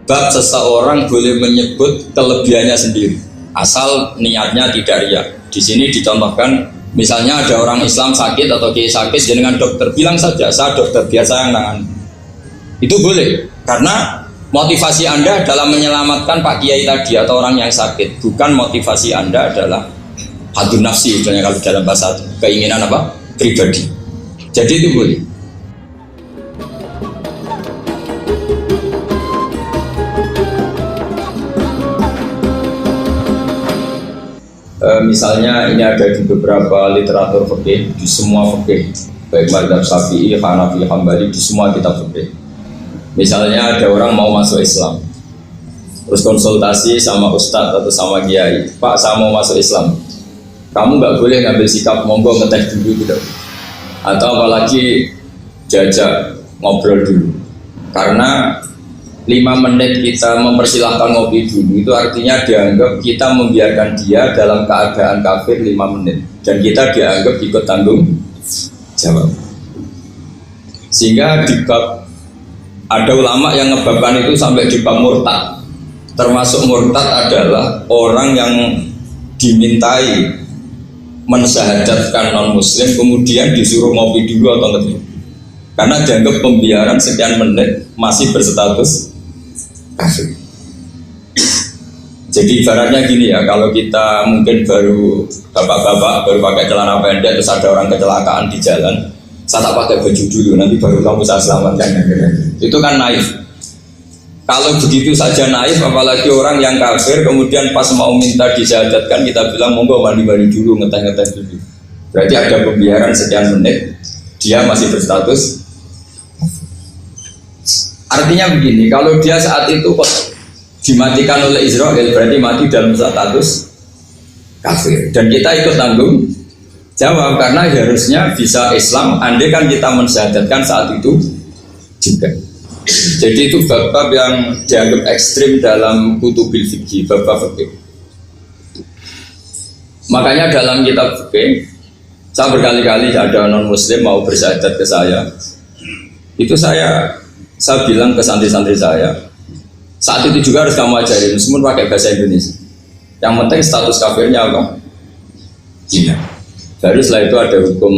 bab seseorang boleh menyebut kelebihannya sendiri asal niatnya tidak riya. Di sini dicontohkan misalnya ada orang Islam sakit atau kiai sakit, jenengan dokter, bilang saja saya dokter biasa yang nangani. Itu boleh karena motivasi Anda adalah menyelamatkan Pak Kiai tadi atau orang yang sakit, bukan motivasi Anda adalah hadun nafsi, misalnya kalau dalam bahasa keinginan apa? Pribadi. Jadi itu boleh. Misalnya ini ada di beberapa literatur fikih, di semua fikih, baik mazhab Syafi'i, Hanafi, Hambali, di semua kitab fikih. Misalnya ada orang mau masuk Islam, terus konsultasi sama ustadz atau sama kiai, Pak saya mau masuk Islam, kamu nggak boleh ngambil sikap monggo ngeteh dulu gitu, atau apalagi jajak ngobrol dulu, karena 5 menit kita mempersilahkan ngopi dulu itu artinya dianggap kita membiarkan dia dalam keadaan kafir 5 menit dan kita dianggap ikut tanggung jawab. Sehingga di bab ada ulama yang ngebabkan itu sampai di bab murtad. Termasuk murtad adalah orang yang dimintai mensyahadatkan non muslim kemudian disuruh ngopi dulu atau ngeteh. Karena dianggap pembiaran sekian menit masih berstatus kafir. Jadi ibaratnya gini ya, kalau kita mungkin baru bapak-bapak baru pakai celana pendek terus ada orang kecelakaan di jalan, saya tak pakai baju dulu nanti baru kamu saya selamatkan. Itu kan naif. Kalau begitu saja naif, apalagi orang yang kafir kemudian pas mau minta disyahadatkan kita bilang monggo mandi-mandi dulu, ngeteh-ngeteh dulu. Berarti ada pembiaran sekian menit, dia masih berstatus. Artinya begini, kalau dia saat itu kok dimatikan oleh Israel berarti mati dalam status kafir dan kita ikut tanggung jawab karena harusnya bisa Islam andai kan kita mensyahadatkan saat itu juga. Jadi itu bab-bab yang dianggap ekstrim dalam kutubil fikih, bab-bab fikih. Makanya dalam kitab fikih saya berkali-kali ada non muslim mau bersyahadat ke saya, itu saya bilang ke santri-santri saya, saat itu juga harus kamu ajarin meskipun pakai bahasa Indonesia. Yang penting status kafirnya apa? Iya. Baru setelah itu ada hukum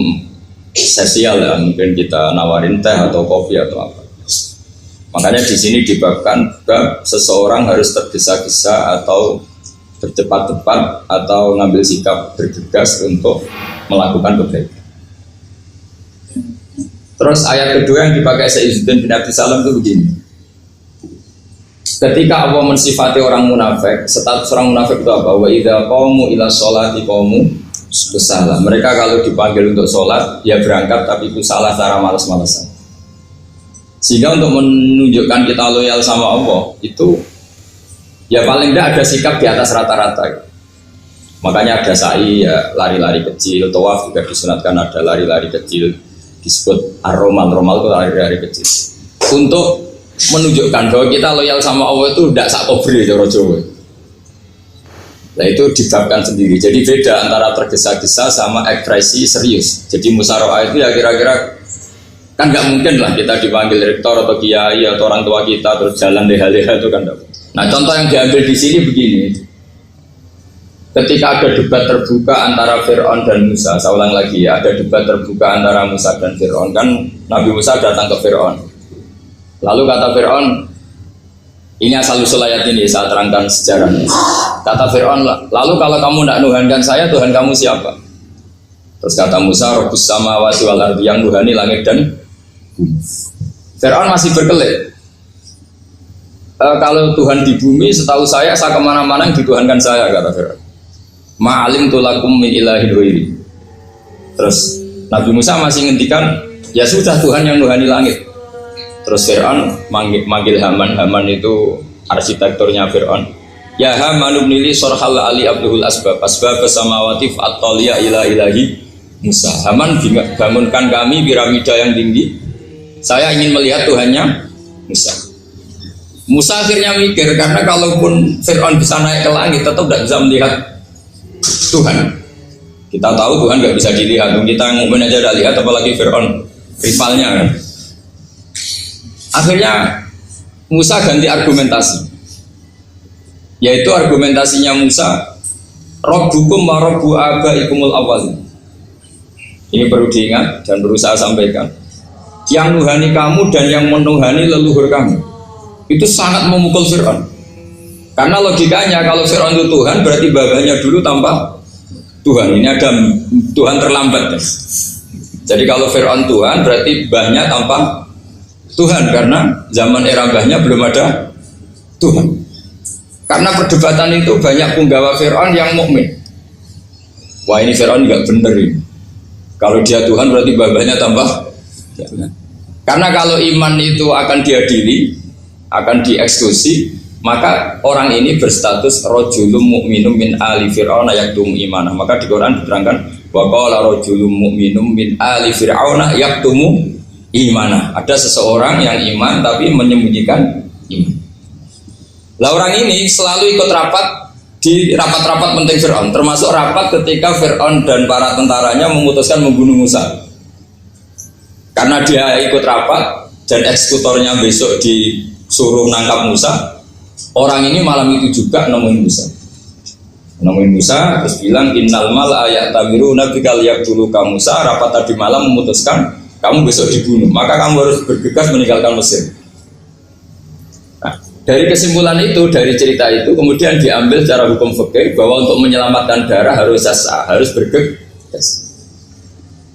sosial ya, mungkin kita nawarin teh atau kopi atau apa. Makanya di sini dibabkan bab seseorang harus tergesa-gesa atau bercepat-cepat atau ngambil sikap bergegas untuk melakukan kebaikan. Terus ayat kedua yang dipakai Sayyidina bin Abi Salam itu begini. Ketika Allah mensifati orang munafik, status orang munafik itu apa? Wa idza qamu ila sholati qamu kusala. Mereka kalau dipanggil untuk sholat, ya berangkat tapi itu salah cara malas-malasan. Sehingga untuk menunjukkan kita loyal sama Allah itu ya paling tidak ada sikap di atas rata-rata. Makanya ada sa'i ya lari-lari kecil, tawaf juga disunatkan ada lari-lari kecil. Disebut ar-romal itu lari-lari kecil untuk menunjukkan bahwa kita loyal sama Allah itu tidak sak kobre cara Jawa. Nah itu dibabkan sendiri. Jadi beda antara tergesa-gesa sama ekspresi serius. Jadi musyawarah itu ya kira-kira kan nggak mungkin lah kita dipanggil rektor atau kiai atau orang tua kita terus jalan leha-leha itu kan. Nah contoh yang diambil di sini begini. Ketika ada debat terbuka antara Fir'aun dan Musa, saya ulang lagi ya, ada debat terbuka antara Musa dan Fir'aun. Kan Nabi Musa datang ke Fir'aun. Lalu kata Fir'aun, ini asal-usul ayat ini, saya terangkan sejarahnya. Kata Fir'aun, lalu kalau kamu tidak nuhankan saya, Tuhan kamu siapa? Terus kata Musa, Rabbus samawati wal ardi, yang nuhani langit dan bumi. Fir'aun masih berkelit. Kalau Tuhan di bumi, setahu saya kemana-mana yang dituhankan saya, kata Fir'aun. Ma'alim tulakum min ilahi ghairi. Terus Nabi Musa masih ngendikan, ya sudah Tuhan yang nuhani langit. Terus Fir'aun manggil Haman. Haman itu arsitekturnya Fir'aun. Ya Haman ibnili sorhal ali abduhul asbab samawati fa'attaliya ila ilahi Musa. Haman bangunkan kami piramida yang tinggi. Saya ingin melihat Tuhannya Musa. Musa akhirnya mikir karena kalaupun Fir'aun bisa naik ke langit tetap tidak bisa melihat Tuhan. Kita tahu Tuhan nggak bisa dilihat, kita mungkin aja udah lihat, apalagi Fir'aun rivalnya kan. Akhirnya Musa ganti argumentasi, yaitu argumentasinya Musa, Rabbukum wa Rabbu abaikumul awwal. Ini perlu diingat dan perlu saya sampaikan. Yang nuhani kamu dan yang menuhani leluhur kamu itu sangat memukul Fir'aun. Karena logikanya kalau Fir'aun itu Tuhan berarti babanya dulu tanpa Tuhan. Ini ada Tuhan terlambat. Jadi kalau Fir'aun Tuhan berarti bahnya tanpa Tuhan, karena zaman era bahnya belum ada Tuhan. Karena perdebatan itu banyak punggawa Fir'aun yang mukmin. Wah, ini Fir'aun nggak bener ini. Kalau dia Tuhan berarti babanya tambah. Karena kalau iman itu akan diadili, akan dieksekusi, maka orang ini berstatus rojulum mukminum min ali Fir'aun yaktum imanah. Maka di Quran diterangkan wa qala rojulum mukminum min ali Fir'aun yaktumu imanah. Ada seseorang yang iman tapi menyembunyikan iman. Lah orang ini selalu ikut rapat di rapat-rapat penting Fir'aun, termasuk rapat ketika Fir'aun dan para tentaranya memutuskan membunuh Musa. Karena dia ikut rapat dan eksekutornya besok disuruh nangkap Musa, orang ini malam itu juga nemuin Musa terus bilang innal mal ayat tabiru nabi kaliyak dulu kamu Musa, rapat tadi malam memutuskan kamu besok dibunuh, maka kamu harus bergegas meninggalkan Mesir. Nah, dari kesimpulan itu, dari cerita itu kemudian diambil secara hukum fikih bahwa untuk menyelamatkan darah harus bergegas.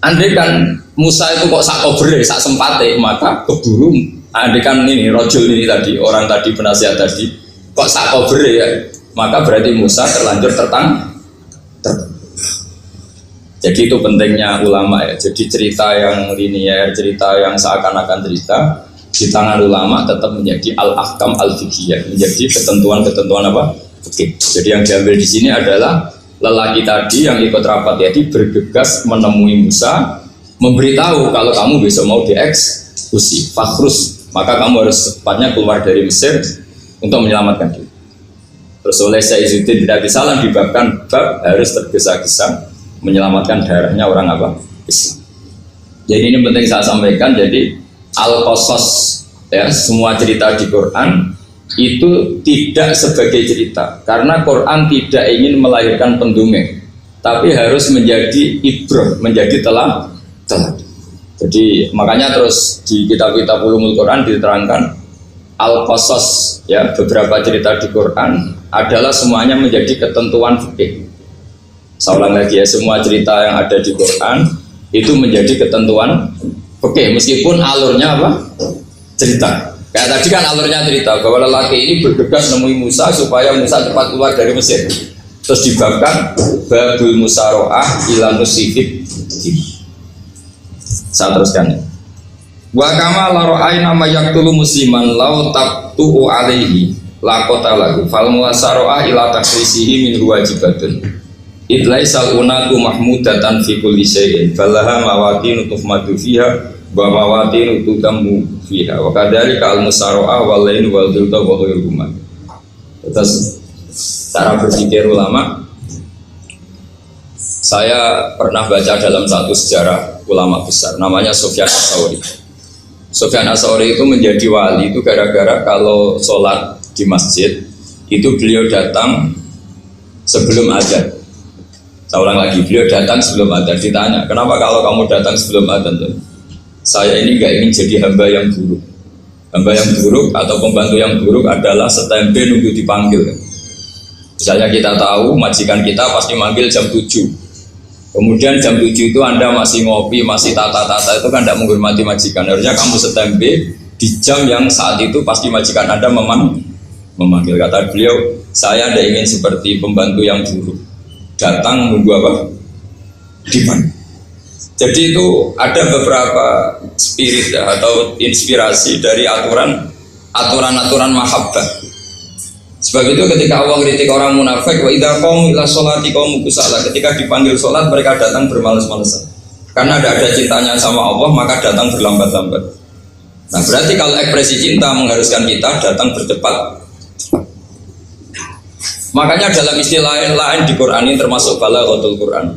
Andai kan Musa itu kok sak kobre, sak sempate, maka keburu. Andai kan ini rojul ini tadi, orang tadi penasihat tadi kok sak kobre ya, maka berarti Musa terlanjur tertang. Jadi itu pentingnya ulama ya. Jadi cerita yang linier, cerita yang seakan-akan cerita di tangan ulama tetap menjadi al-ahkam al-fiqhiyah, menjadi ketentuan-ketentuan apa? Oke. Jadi yang diambil di sini adalah lelaki tadi yang ikut rapat tadi bergegas menemui Musa, memberitahu kalau kamu besok mau dieksekusi, fakhrus, maka kamu harus secepatnya keluar dari Mesir untuk menyelamatkan diri. Terus oleh Sayyidzuddin tidak disalah dibabkan bab harus tergesa-gesa menyelamatkan darahnya orang apa? Islam. Jadi ini penting saya sampaikan. Jadi al-qasas ya, semua cerita di Quran itu tidak sebagai cerita, karena Quran tidak ingin melahirkan pendongeng, tapi harus menjadi ibrah, menjadi teladan. Jadi makanya terus di kitab-kitab ulumul Quran diterangkan al-qasas ya, beberapa cerita di Quran adalah semuanya menjadi ketentuan fikih. Saya ulang lagi ya, semua cerita yang ada di Quran itu menjadi ketentuan fikih, meskipun alurnya apa? Cerita. Kayak tadi kan alurnya cerita bahwa lelaki ini bergegas nemui Musa supaya Musa cepat keluar dari Mesir. Terus dibabkan babul musaroah ila nusifik. Saya teruskan. Wa kama la ra'ayna ma yaqtulu musliman law tabtu'u alaihi la qatalahu fal musaroah ila takrisihi min wajibatun. Idlaisal unatu mahmudatan fi kulli syai'in falaha mawaqinu tuhmadu fiha wa mawaqinu tudamu fiha wa kadzalika al musara'a wal lain wal dhulta wa ghairuhuma. Terus cara berpikir ulama, saya pernah baca dalam satu sejarah ulama besar namanya Sufyan Ats-Tsauri. Sufyan Ats-Tsauri itu menjadi wali itu gara-gara kalau sholat di masjid itu beliau datang sebelum adzan. Saya ulang lagi, beliau datang sebelum adzan. Ditanya, kenapa kalau kamu datang sebelum adzan? Saya ini gak ingin jadi hamba yang buruk. Hamba yang buruk atau pembantu yang buruk adalah setempe nunggu dipanggil. Misalnya kita tahu majikan kita pasti manggil jam 7. Kemudian jam 7 itu Anda masih ngopi, masih tata-tata, itu kan tidak menghormati majikan. Harusnya kamu setempe di jam yang saat itu pasti majikan Anda memanggil. Kata beliau, saya tidak ingin seperti pembantu yang buruk, datang menunggu apa? Dipanggil. Jadi itu ada beberapa spirit ya, atau inspirasi dari aturan-aturan mahabbah. Sebab itu ketika Allah kritik orang munafik, wa idza qamu ila sholati qamu kusala, ketika dipanggil sholat mereka datang bermalas-malasan. Karena tidak ada cintanya sama Allah, maka datang berlambat-lambat. Nah, berarti kalau ekspresi cinta mengharuskan kita datang bercepat. Makanya dalam istilah lain di Quran ini termasuk balaghatul Quran.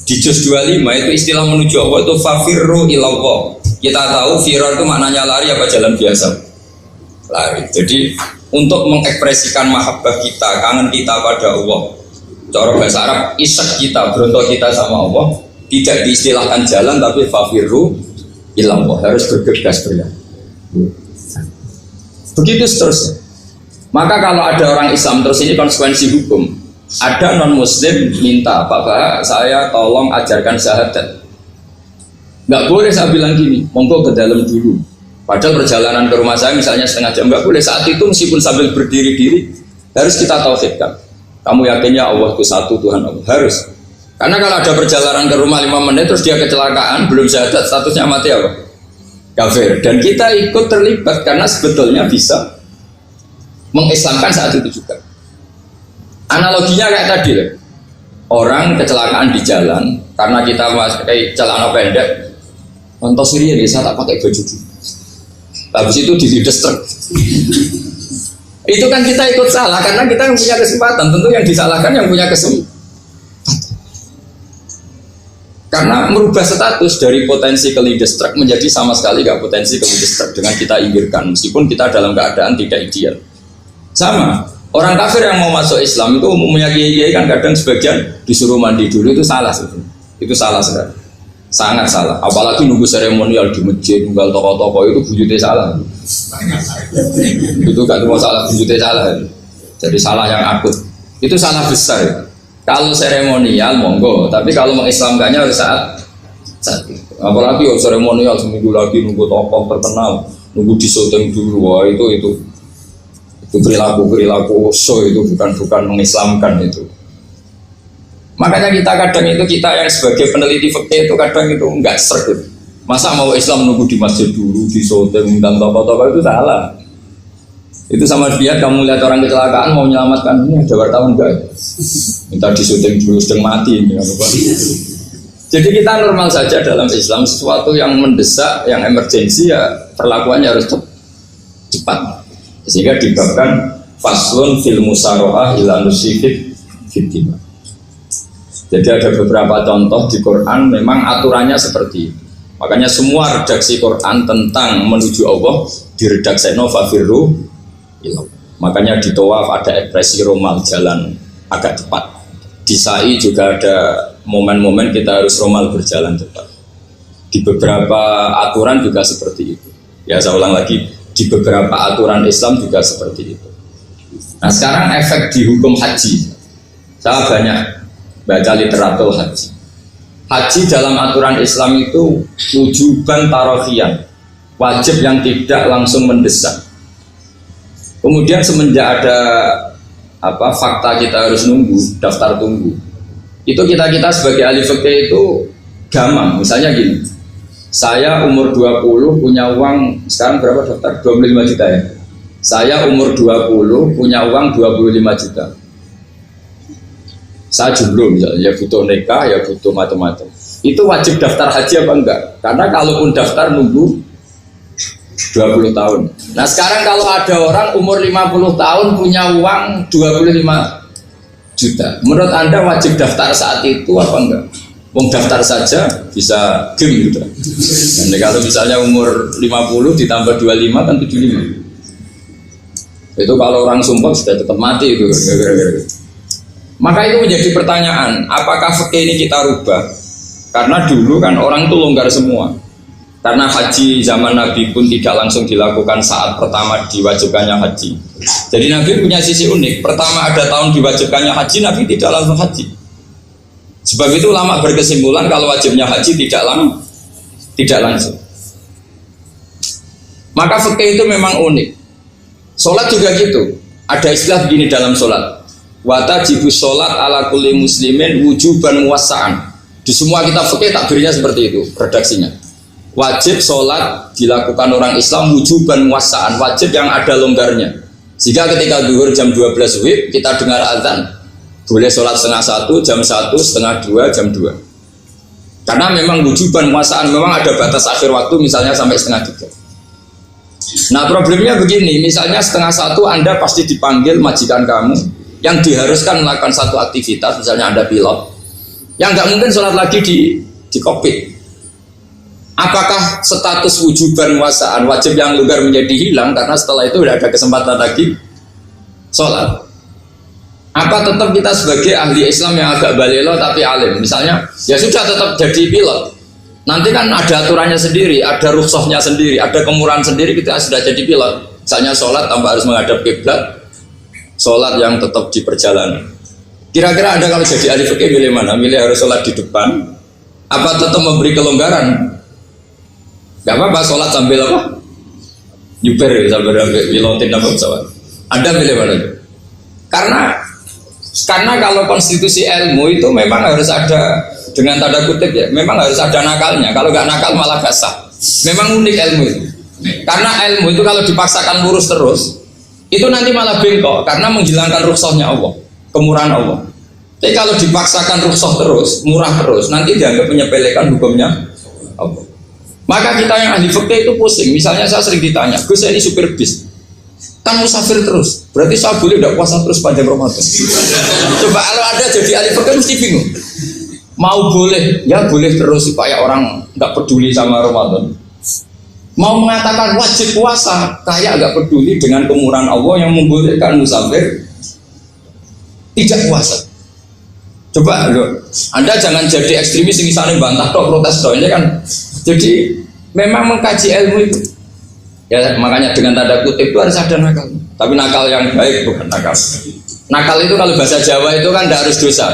Di juz 25 itu istilah menuju Allah itu fafirru ilallah. Kita tahu firar itu maknanya lari apa jalan biasa. lari. Jadi untuk mengekspresikan mahabbah kita, kangen kita pada Allah, cara bahasa Arab isak kita, berontok kita sama Allah, tidak diistilahkan jalan tapi fafirru ilallah, harus bergegas berlari. Begitu seterusnya. Maka kalau ada orang Islam, terus ini konsekuensi hukum, ada non muslim minta, Pak Bah, saya tolong ajarkan syahadat. Nggak boleh saya bilang gini, monggo ke dalam dulu. Padahal perjalanan ke rumah saya misalnya setengah jam, nggak boleh. Saat itu meskipun sambil berdiri-diri harus kita tauhidkan. Kamu yakinnya Allah itu satu, Tuhan Allah, harus. Karena kalau ada perjalanan ke rumah 5 menit terus dia kecelakaan, belum syahadat, statusnya mati apa? Kafir. Dan kita ikut terlibat karena sebetulnya bisa mengislamkan saat itu juga. Analoginya kayak tadi loh. Orang kecelakaan di jalan karena kita pakai celana pendek, contoh Syria nih, saya tak pakai baju dulu. Habis itu dilides truk. Itu kan kita ikut salah karena kita yang punya kesempatan. Tentu yang disalahkan yang punya kesempatan. Karena merubah status dari potensi kelides truk menjadi sama sekali gak potensi kelides truk dengan kita inggirkan, meskipun kita dalam keadaan tidak ideal. Sama, orang kafir yang mau masuk Islam itu umumnya kiai-kiai kan kadang sebagian disuruh mandi dulu, itu salah sebenarnya. Itu salah sekali, sangat salah. Apalagi nunggu seremonial di masjid, nunggal toko-toko, itu bujutnya salah. Itu gak cuma salah, bujutnya salah. Jadi salah yang akut. Itu salah besar. Kalau seremonial monggo, tapi kalau mengislamkannya harus saat itu. Apalagi seremonial seminggu lagi nunggu tokoh terkenal, nunggu di syuting dulu, wah itu perilaku so, itu bukan mengislamkan itu. Makanya kita yang sebagai peneliti fikih itu kadang itu enggak serg. Masa mau Islam nunggu di masjid dulu, di syuting dan tokoh-tokoh itu salah. Itu sama dia kamu lihat orang kecelakaan mau menyelamatkan, ini ada wartawan enggak? Minta di syuting dulu sedang mati ini. Jadi kita normal saja dalam Islam, sesuatu yang mendesak, yang emergensi ya perlakuannya harus cepat. Sehingga dibabkan faslun fil musaroah ila nusifid fitima. Jadi ada beberapa contoh di Quran memang aturannya seperti itu. Makanya semua redaksi Quran tentang menuju Allah diredaksi fafirru ilallah. Makanya di tawaf ada ekspresi romal, jalan agak cepat. Di sa'i juga ada momen-momen kita harus romal, berjalan cepat. Di beberapa aturan juga seperti itu. Ya saya ulang lagi, di beberapa aturan Islam juga seperti itu. Nah sekarang efek di hukum haji, saya banyak baca literatur haji. Haji dalam aturan Islam itu wujuban tarofian, wajib yang tidak langsung mendesak. Kemudian semenjak ada fakta kita harus nunggu, daftar tunggu, itu kita sebagai ahli fikih itu gampang. Misalnya gini, saya umur 20 punya uang, sekarang berapa daftar? 25 juta ya. Saya umur 20 punya uang 25 juta. Saya jomblo misalnya, ya butuh nikah, ya butuh macam-macam. Itu wajib daftar haji apa enggak? Karena kalaupun daftar nunggu 20 tahun. Nah sekarang kalau ada orang umur 50 tahun punya uang 25 juta, menurut Anda wajib daftar saat itu apa enggak? Wong daftar saja bisa game gitu. Dan kalau misalnya umur 50 ditambah 25 kan 75. Itu kalau orang sumpah sudah tetap mati itu. Maka itu menjadi pertanyaan, apakah fikih ini kita rubah? Karena dulu kan orang itu longgar semua. Karena haji zaman Nabi pun tidak langsung dilakukan saat pertama diwajibkannya haji. Jadi Nabi punya sisi unik. Pertama ada tahun diwajibkannya haji, Nabi tidak langsung haji. Sebab itu ulama berkesimpulan kalau wajibnya haji tidak langsung. Maka fikih itu memang unik. Sholat juga gitu. Ada istilah begini dalam sholat. Watajibu sholat ala kulli muslimin wujuban muwassa'an. Di semua kitab fikih takbirnya seperti itu, redaksinya. Wajib sholat dilakukan orang Islam wujuban muwassa'an, wajib yang ada longgarnya. Sehingga ketika zuhur jam 12 WIB kita dengar azan, boleh sholat setengah 1, jam 1, setengah 2, jam 2. Karena memang wujuban muwassa'an, memang ada batas akhir waktu misalnya sampai setengah 3. Nah problemnya begini, misalnya setengah 1 Anda pasti dipanggil majikan kamu yang diharuskan melakukan satu aktivitas, misalnya Anda pilot, yang nggak mungkin sholat lagi di kokpit. Apakah status wujuban wasaan wajib yang longgar menjadi hilang karena setelah itu tidak ada kesempatan lagi sholat? Apa tetap kita sebagai ahli Islam yang agak balelo tapi alim, misalnya ya sudah tetap jadi pilot, nanti kan ada aturannya sendiri, ada rukhsahnya sendiri, ada kemurahan sendiri, kita sudah jadi pilot, misalnya sholat tanpa harus menghadap kiblat, sholat yang tetap di perjalanan. Kira-kira Anda kalau jadi ahli fikih milih mana? Milih harus sholat di depan apa tetap memberi kelonggaran? Gak apa-apa sholat sambil apa? Nyuper sambil pilotin apa pesawat. Anda pilih mana? Karena kalau konstitusi ilmu itu memang harus ada, dengan tanda kutip ya, memang harus ada nakalnya. Kalau nggak nakal malah gak sah. Memang unik ilmu itu. Karena ilmu itu kalau dipaksakan lurus terus, itu nanti malah bengkok karena menghilangkan rukhsahnya Allah, kemurahan Allah. Tapi kalau dipaksakan rukhsah terus, murah terus, nanti dianggap menyepelekan hukumnya Allah. Maka kita yang ahli fikih itu pusing. Misalnya saya sering ditanya, Gus saya ini supir bis, kan musafir terus, berarti saya boleh tidak puasa terus panjang Ramadan? Coba kalau ada jadi ahli fikih mesti bingung. Mau boleh, ya boleh terus supaya orang nggak peduli sama Ramadan. Mau mengatakan wajib puasa, kayak nggak peduli dengan kemurahan Allah yang membolehkan musafir tidak puasa. Coba loh, Anda jangan jadi ekstremis yang misalnya bantah toh protes toh, ini kan. Jadi memang mengkaji ilmu itu ya, makanya dengan tanda kutip itu harus ada nakal, tapi nakal yang baik, bukan nakal. Nakal itu kalau bahasa Jawa itu kan tidak harus dosa,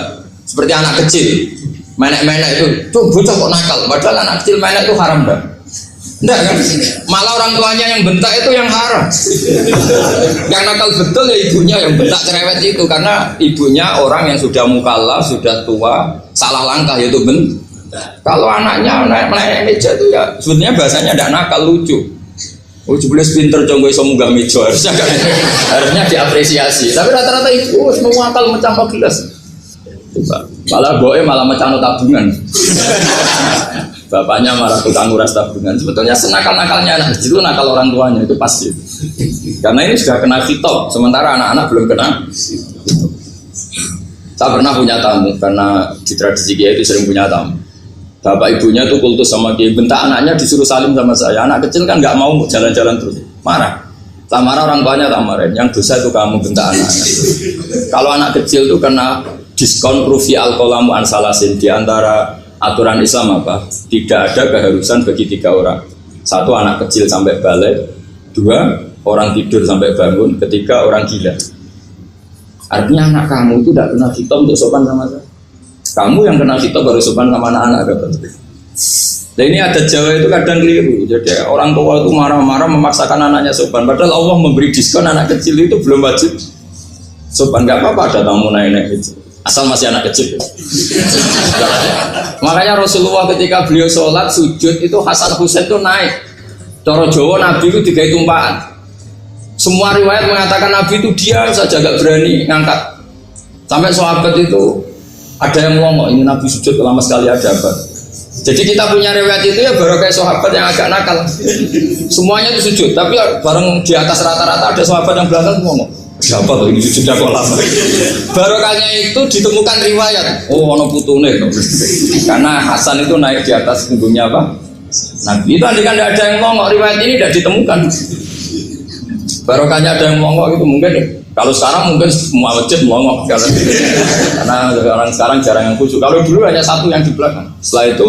seperti anak kecil menek-menek itu tuh bocah kok nakal, padahal anak kecil menek itu haram dah. Enggak kan, malah orang tuanya yang bentak itu yang haram. Yang nakal betul ya ibunya yang bentak cerewet itu, karena ibunya orang yang sudah mukallaf, sudah tua, salah langkah yaitu bentak. Kalau anaknya naik meja itu ya sebetulnya bahasanya tidak nakal, lucu. Oh jelas pinter conggo iso munggah meja, harusnya diapresiasi. Tapi rata-rata itu semua akal mencampur gelas. Malah boe malah mecano tabungan. Bapaknya marah tukang nguras tabungan. Sebetulnya senakal-nakalnya anak kecil itu nakal orang tuanya, itu pasti. Karena ini sudah kena fitop, sementara anak-anak belum kena. Saya pernah punya tamu, karena di tradisi Kiai itu sering punya tamu. Bapak ibunya tuh kultus sama Kiai, bentak anaknya disuruh salim sama saya. Anak kecil kan nggak mau jalan-jalan terus, marah. Tak marah orang tuanya tak marahin. Yang dosa itu kamu bentak anaknya. Kalau anak kecil tuh kena diskon rufi al-qalamu an salasin. Di antara aturan Islam apa? Tidak ada keharusan bagi 3 orang. 1 anak kecil sampai balik, 2 orang tidur sampai bangun, 3 orang gila. Artinya anak kamu itu tidak kena hitam untuk sopan sama saya. Kamu yang kena hitam baru sopan sama anak-anak. Nah ini ada Jawa itu kadang keliru. Jadi orang tua itu marah-marah memaksakan anaknya sopan. Padahal Allah memberi diskon anak kecil itu belum wajib sopan. Gak apa-apa ada tamu naik-naik itu, asal masih anak kecil. Makanya Rasulullah ketika beliau sholat sujud itu Hasan Husain itu naik. Cara Jawa Nabi itu 3 tumpahan. Semua riwayat mengatakan Nabi itu diam saja, gak berani ngangkat. Sampai sahabat itu ada yang ngomong, ini Nabi sujud lama sekali ada apa? Jadi kita punya riwayat itu ya baru kayak sahabat yang agak nakal. Semuanya itu sujud, tapi bareng di atas rata-rata ada sahabat yang belakang ngomong, siapa tuh ini sujudnya kok lama? Barokahnya itu ditemukan riwayat, oh ono putune. Karena Hasan itu naik di atas punggungnya apa? Nabi itu andai kan tidak ada yang ngomong, riwayat ini tidak ditemukan. Barokahnya ada yang ngomong itu mungkin. Kalau sekarang mungkin semua masjid melongok karena orang sekarang jarang yang khusyuk. Kalau dulu hanya 1 yang di belakang. Setelah itu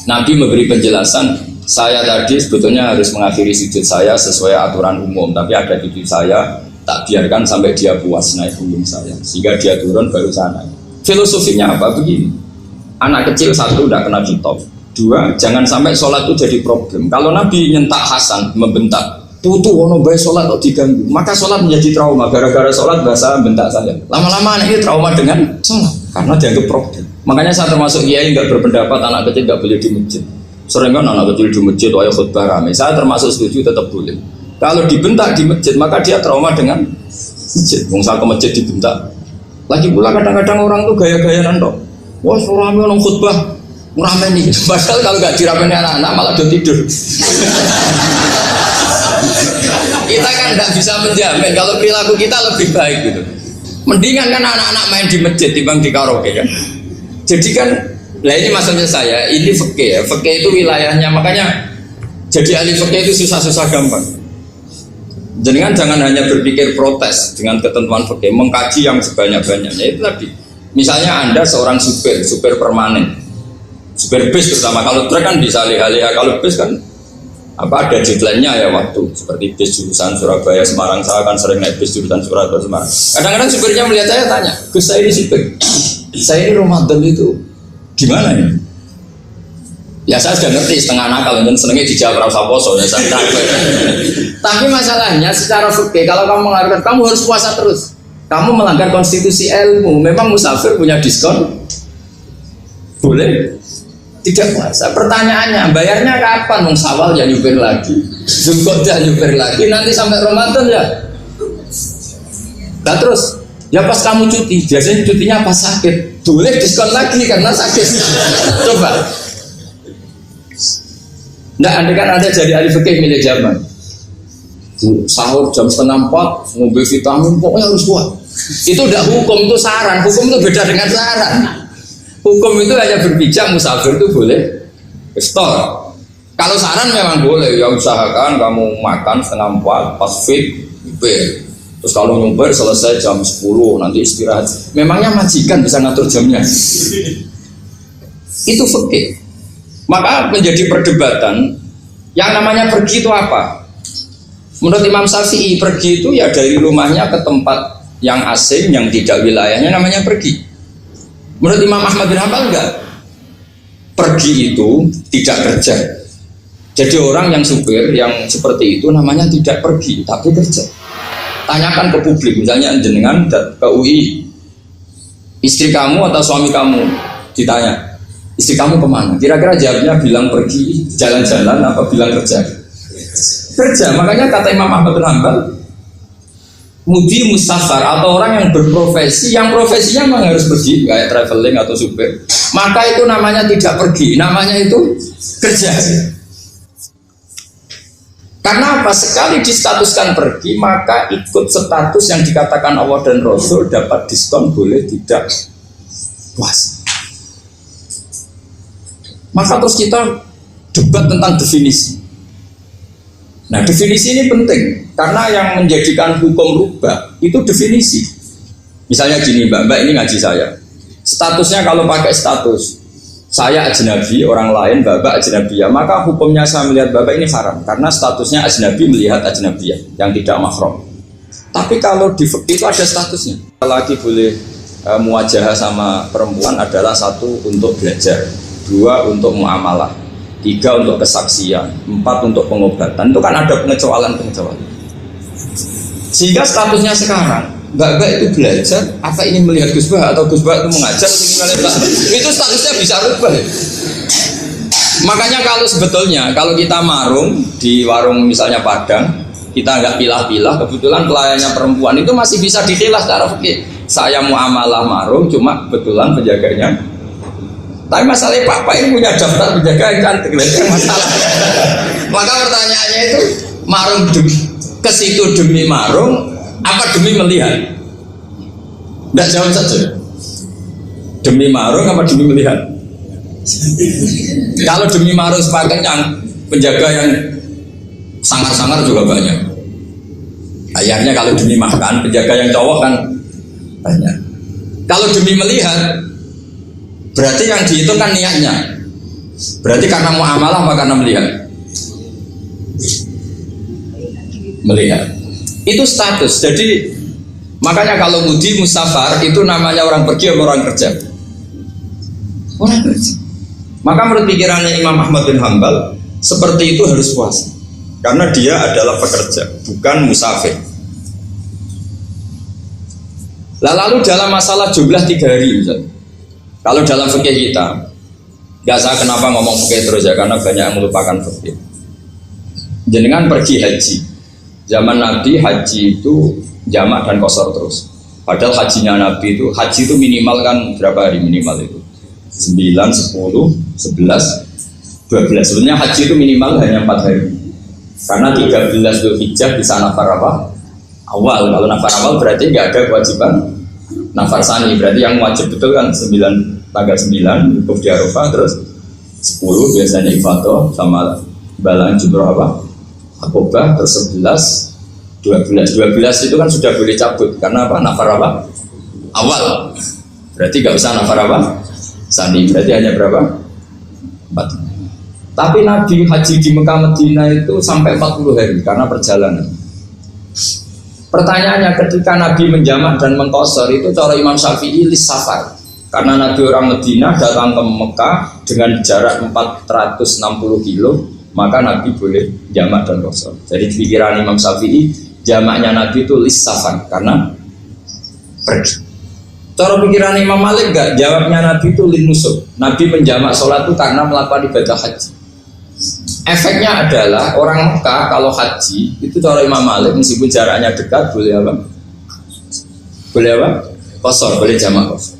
Nabi memberi penjelasan, saya tadi sebetulnya harus mengakhiri sujud saya sesuai aturan umum, tapi ada cucu saya tak biarkan sampai dia puas naik punggung saya, sehingga dia turun baru saya naik. Filosofinya apa? Begini, anak kecil 1 udah kena hitop, 2 jangan sampai sholat itu jadi problem. Kalau Nabi nyentak Hasan, membentak, tuh ono bae sholat kok diganggu, maka sholat menjadi trauma. Gara-gara sholat bahasa bentak saya. Lama-lama anak ini trauma dengan sholat karena dianggap problem. Makanya saya termasuk kiai nggak berpendapat anak kecil nggak boleh di masjid. Sering kan anak kecil di masjid, ayo khutbah rame. Saya termasuk setuju tetap boleh. Kalau dibentak di masjid maka dia trauma dengan masjid. Wong saya ke masjid dibentak. Lagi pula kadang-kadang orang tuh gaya-gayaan dong. Wah rame orang khutbah rame nih. Padahal kalau nggak diramein anak-anak malah udah tidur. Kita kan tidak bisa menjamin kalau perilaku kita lebih baik gitu. Mendingan kan anak-anak main di masjid dibanding di karaoke kan. Jadi kan Nah ini maksudnya saya, ini fikih ya. Fikih itu wilayahnya, makanya jadi ahli fikih itu susah-susah gampang. Jangan hanya berpikir protes dengan ketentuan fikih, mengkaji yang sebanyak-banyaknya. Itu tadi, misalnya Anda seorang supir permanen, supir bis terutama, kalau truk kan bisa alih-alih, kalau bis kan apa ada deadline-nya ya waktu, seperti bis jurusan Surabaya Semarang, saya kan sering naik bis jurusan Surabaya Semarang. Kadang-kadang supirnya melihat saya tanya, Gus saya ini supir, saya ini Ramadan itu gimana ya? Ya saya sudah ngerti setengah nakal, dan senengnya dijawab rasa poso ya saya takut. Tapi masalahnya secara fikih kalau kamu mengatakan kamu harus puasa terus, kamu melanggar konstitusi ilmu. Memang musafir punya diskon? Boleh? Tidak puasa. Pertanyaannya, bayarnya kapan? Sawal ya nyupir lagi, Zulqa'dah nyupir lagi, nanti sampai Ramadan ya. Nah terus, ya pas kamu cuti, biasanya cutinya pas sakit, boleh diskon lagi karena sakit. Coba. Nah, andai kan ada jadi ahli fikih milik zaman, sahur jam 3:30, ngombe vitamin, pokoknya harus kuat. Itu udah hukum, itu saran. Hukum itu beda dengan saran. Hukum itu hanya berpijak musafir itu boleh store. Kalau saran memang boleh, ya usahakan kamu makan 3:30 pas fit, nyupir. Terus kalau nyupir selesai jam 10 nanti istirahat. Memangnya majikan bisa ngatur jamnya? Itu fikih. Maka menjadi perdebatan yang namanya pergi itu apa? Menurut Imam Syafi'i pergi itu ya dari rumahnya ke tempat yang asing yang tidak wilayahnya namanya pergi. Menurut Imam Ahmad bin Hanbal enggak. Pergi itu tidak kerja. Jadi orang yang supir yang seperti itu namanya tidak pergi tapi kerja. Tanyakan ke publik, misalnya jenengan ke UI, istri kamu atau suami kamu ditanya, istri kamu kemana? Kira-kira jawabnya bilang pergi jalan-jalan apa bilang kerja? Kerja. Makanya kata Imam Ahmad bin Hanbal, mudi musafar atau orang yang berprofesi, yang profesinya memang harus pergi kayak traveling atau supir, maka itu namanya tidak pergi, namanya itu kerja. Karena apa? Sekali distatuskan pergi, maka ikut status yang dikatakan Allah dan Rasul, dapat diskon, boleh tidak puasa. Maka terus kita debat tentang definisi. Nah definisi ini penting karena yang menjadikan hukum rubah itu definisi. Misalnya gini mbak ini ngaji saya, statusnya kalau pakai status saya ajnabi, orang lain bapak ajnabiyah, maka hukumnya saya melihat bapak ini haram karena statusnya ajnabi melihat ajnabiyah yang tidak mahram. Tapi kalau di fikih itu ada statusnya. Lagi boleh muwajahah sama perempuan adalah 1 untuk belajar, 2 untuk muamalah, 3 untuk kesaksian, 4 untuk pengobatan. Itu kan ada pengecualian. Sehingga statusnya sekarang mbak itu belajar apa ingin melihat Gus Bah atau Gus Bah itu mengajar itu statusnya bisa rubah. Makanya kalau sebetulnya kalau kita marung di warung misalnya Padang, kita nggak pilah-pilah, kebetulan pelayannya perempuan itu masih bisa ditilah secara fikih. Saya muamalah marung cuma kebetulan penjaganya. Tapi masalahnya papa ini punya daftar penjaga yang cantik, itu masalah. Maka pertanyaannya itu marung ke situ demi marung apa demi melihat? Tidak jawab saja. Demi marung apa demi melihat? Kalau demi marung sepakat yang penjaga yang sangar-sangar juga banyak. Akhirnya kalau demi makan penjaga yang cowok kan banyak. Kalau demi melihat berarti yang dihitung kan niatnya. Berarti karena muamalah apa karena melihat? Melihat. Itu status. Jadi makanya kalau mudi musafar itu namanya orang pergi atau orang kerja? Orang kerja. Maka menurut pikirannya Imam Ahmad bin Hanbal seperti itu harus puasa karena dia adalah pekerja bukan musafir. Lalu dalam masalah jumlah 3 hari misalnya, kalau dalam fikih kita, nggak saya kenapa ngomong fikih terus ya karena banyak yang melupakan fikih. Jenengan pergi haji, zaman Nabi haji itu jamak dan qashar terus. Padahal hajinya Nabi itu, haji itu minimal kan berapa hari minimal itu? 9, 10, 11, 12. Sebenarnya haji itu minimal hanya 4 hari. Karena 13 Dzulhijjah bisa nafar apa? Awal. Kalau nafar awal berarti nggak ada kewajiban nafar sani. Berarti yang wajib betul kan 9 tanggal 9 wukuf di Arafah, terus 10 biasanya ifadah sama balaan jumroh apa? Akobah, terus 12 itu kan sudah boleh cabut karena apa? Nafar apa? Awal. Berarti nggak usah nafar apa? Sani. Berarti hanya berapa? 4. Tapi Nabi haji di Mekah Medina itu sampai 40 hari karena perjalanan. Pertanyaannya, ketika Nabi menjamak dan mengqasar itu cara Imam Syafi'i lis safar. Karena Nabi orang Medina datang ke Mekah dengan jarak 460 kilo, maka Nabi boleh jamak dan qasar. Jadi pikiran Imam Syafi'i, jamaknya Nabi itu lis safar karena pergi. Cara pikiran Imam Malik enggak, jawabnya Nabi itu lin nusuk. Nabi menjamak sholat itu karena melakukan ibadah haji. Efeknya adalah orang Mekah kalau haji itu cara Imam Malik meskipun jaraknya dekat boleh apa? Boleh apa? Qasar, boleh jamak qasar.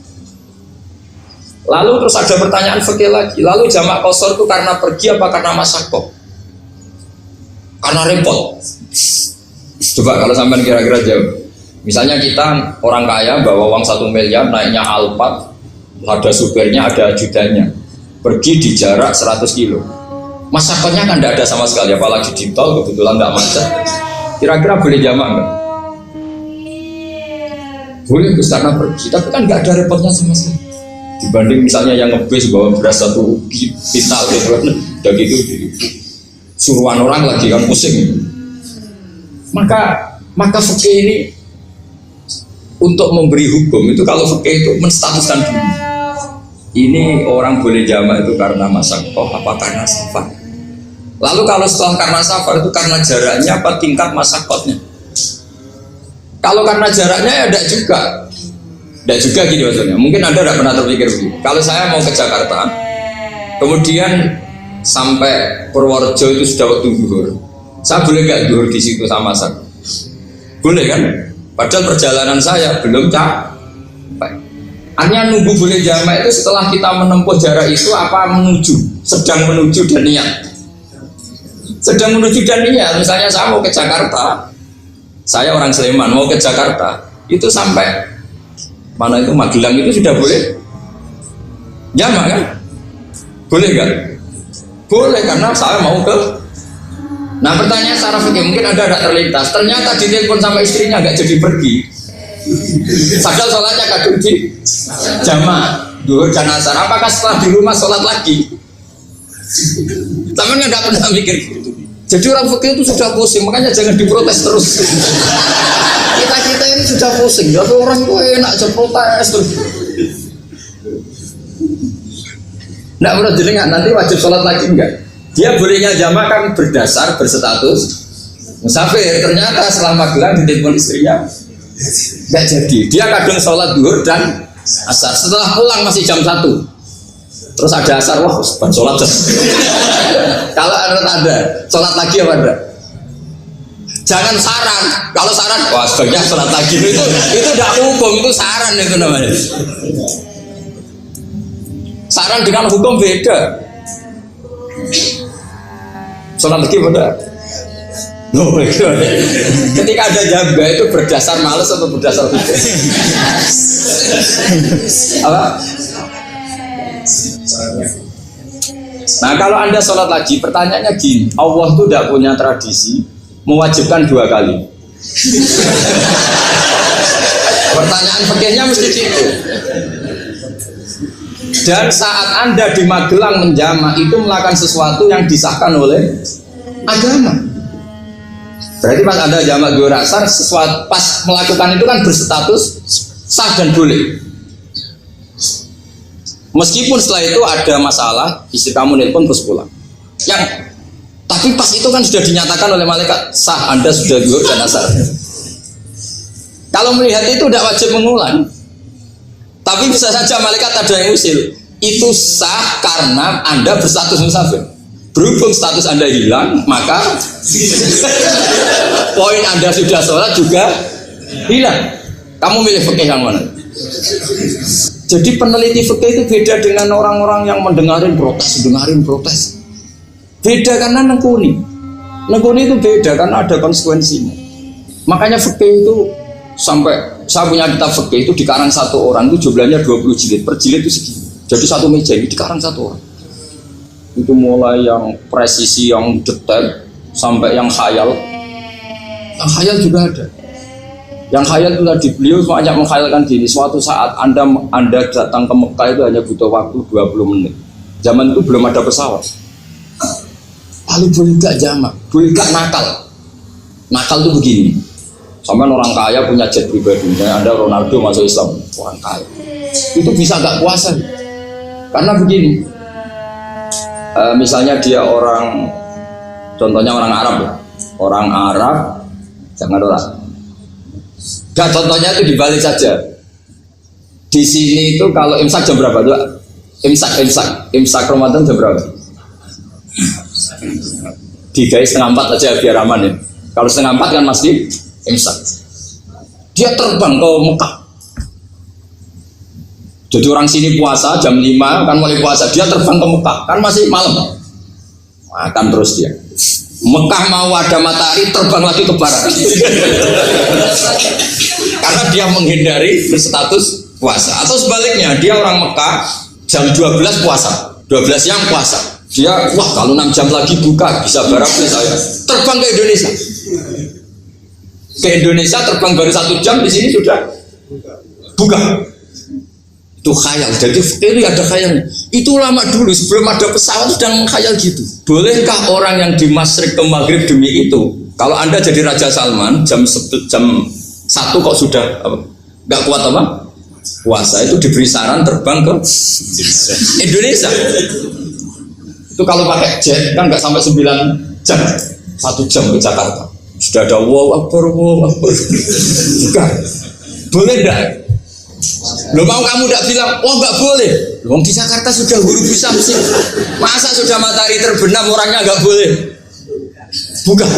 Lalu terus ada pertanyaan fikih lagi. Lalu jamak qasar itu karena pergi apa karena masyaqqah? Karena repot. Coba kalau sampean kira-kira jawab. Misalnya kita orang kaya bawa uang 1 miliar, naiknya Alphard, ada supirnya, ada ajudannya, pergi di jarak 100 kilo. Masyarakatnya kan tidak ada sama sekali, apalagi di tol kebetulan tidak macet. Kira-kira boleh jamak nggak? Boleh, Gus, karena pergi, tapi kan nggak ada repotnya sama sekali. Dibanding misalnya yang ngebis bawa beras 1 pintal gitu, udah gitu suruhan orang lagi kan pusing. Maka fikih ini untuk memberi hukum itu, kalau fikih itu menstatuskan dulu. Ini orang boleh jamak itu karena masyaqqah apa karena safar. Lalu kalau setelah karena safar itu karena jaraknya apa tingkat masyaqqahnya. Kalau karena jaraknya ya tidak juga. Tidak juga gini maksudnya. Mungkin Anda tidak pernah terpikir begini. Kalau saya mau ke Jakarta, kemudian sampai Purworejo itu sudah waktu zuhur. Saya boleh nggak zuhur di situ sama saya? Boleh kan? Padahal perjalanan saya belum capek. Artinya nunggu boleh jamak itu setelah kita menempuh jarak itu apa menuju, sedang menuju dan niat. Sedang menuju dan niat. Misalnya saya mau ke Jakarta, saya orang Sleman mau ke Jakarta, itu sampai mana itu Magelang itu sudah boleh jamak kan? Boleh kan? Boleh karena saya mau ke. Nah pertanyaan secara fikih mungkin Anda tidak terlintas. Ternyata ditelepon sama istrinya nggak jadi pergi. Padahal sholatnya kadung di jamaah duhur dan asar. Apakah setelah di rumah sholat lagi? Tapi nggak pernah mikir gitu. Jadi orang fikih itu sudah pusing, makanya jangan diprotes terus. Kita ini sudah pusing. Tapi orang itu enak aja protes terus. Nggak pernah jelingan nanti wajib sholat lagi enggak? Dia bolehnya jamak kan berdasar berstatus musafir. Ternyata setelah Magelang ditelepon istrinya nggak jadi. Dia kadang sholat duhur dan asar. Setelah pulang masih jam 1. Terus ada asar, wah bukan sholat. Kalau ada sholat lagi apa ada? Jangan saran. Kalau saran, wah sebaiknya sholat lagi itu tidak hukum, itu saran itu namanya. Saran dengan hukum beda. Sholat lagi pada ketika ada jaga itu berdasar malas atau berdasar hukum? Apa? Nah kalau Anda sholat lagi, pertanyaannya gini, Allah itu tidak punya tradisi mewajibkan 2 kali. Pertanyaan fikihnya mesti gitu. Dan saat Anda di Magelang menjamak itu melakukan sesuatu yang disahkan oleh agama. Berarti pas Anda jamak duhur asar, sesuatu pas melakukan itu kan berstatus sah dan boleh. Meskipun setelah itu ada masalah, istri kamu nelpon terus pulang. Tapi pas itu kan sudah dinyatakan oleh malaikat sah, Anda sudah duhur dan asar. Kalau melihat itu tidak wajib mengulang. Tapi bisa saja malaikat ada yang usil. Itu sah karena Anda berstatus musafir. Berhubung status Anda hilang, maka poin Anda sudah sholat juga hilang. Kamu milih fikih yang mana? Jadi peneliti fikih itu beda dengan orang-orang yang mendengarin protes. Beda karena nekuni itu beda karena ada konsekuensinya. Makanya fikih itu sampai saya punya kitab fikih itu dikarang 1 orang itu jumlahnya 20 jilid, per jilid itu segini. Jadi satu meja ini dikarang satu orang. Itu mulai yang presisi, yang detail, sampai yang khayal. Yang khayal juga ada. Yang khayal itu tadi beliau banyak mengkhayalkan diri. Suatu saat Anda datang ke Mekah itu hanya butuh waktu 20 menit. Zaman itu belum ada pesawat. Lalu boleh gak jamak? Boleh gak nakal? Nakal itu begini. Sampai orang kaya punya jet pribadi. Anda Ronaldo masuk Islam, orang kaya. Itu bisa gak puasa? Karena begini, misalnya dia orang, contohnya orang Arab ya, orang Arab, jangan orang. Nah, contohnya itu dibalik saja. Di sini itu kalau imsak jam berapa tuh? Imsak Ramadan jam berapa? 3:30 aja biar aman ya. Kalau 3:30 kan masih imsak. Dia terbang ke Mekah. Jadi orang sini puasa jam 5 kan mulai puasa, dia terbang ke Mekah kan masih malam, makan terus dia. Mekah mau ada matahari terbang lagi ke barat karena dia menghindari berstatus puasa. Atau sebaliknya, dia orang Mekah jam 12 puasa, 12 siang puasa, dia wah kalau 6 jam lagi buka bisa barat saya terbang ke Indonesia terbang baru 1 jam, di sini sudah buka. Itu khayal. Jadi fikir ada khayal. Itu lama dulu sebelum ada pesawat sudah mengkhayal gitu. Bolehkah orang yang di Masyrik ke Maghrib demi itu? Kalau Anda jadi Raja Salman jam 1 kok sudah nggak kuat apa? Puasa, itu diberi saran terbang ke Indonesia. Itu kalau pakai jet kan nggak sampai 9 jam, 1 jam ke Jakarta. Sudah ada wow akbar. Bukan. Boleh enggak? Lo mau kamu tidak bilang, oh nggak boleh. Wong di Jakarta sudah huru Samsi. Masa sudah matahari terbenam orangnya nggak boleh? Bukan.